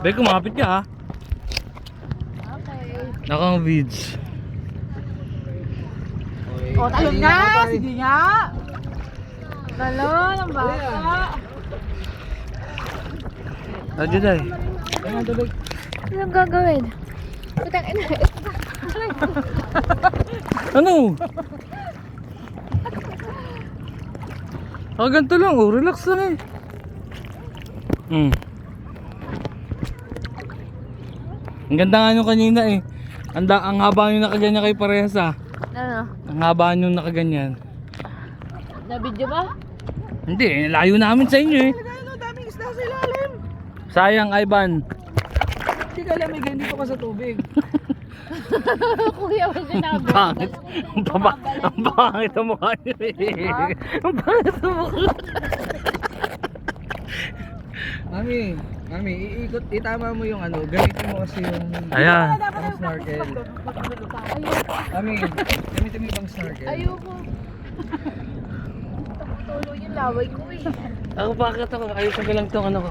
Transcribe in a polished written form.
Be, kumapit ka ha. Okay. Nakang beads. O, talon nga! Sige nga! Talon, ang bata. Radyo day. Anong gagawin? Putang ina. Ano? Ganito lang oh, relax lang eh. Ang ganda nga nyo kanina eh. Ang haba nyo nakaganyan kay parehas ah. Ano? Ang haba nyo nakaganyan. Na-video ba? Hindi, layo namin sa inyo eh. Ano, daming isda sa ilalim. Sayang Ivan. Hindi ka lamig, hindi ko ka sa tubig. Kuya, wag sinabi. Pangit. Ang pangit ang mukha nyo eh. Ang pangit ang mukha. Mami, iikot, itama mo yung ano, gamitin mo kasi yung Ayan. pang snorkel. Mami, gamitin mo yung pang snorkel. Ayoko. Tulo yung laway ko eh. Ako bakit ako? Ayusin ko lang tong ano ko.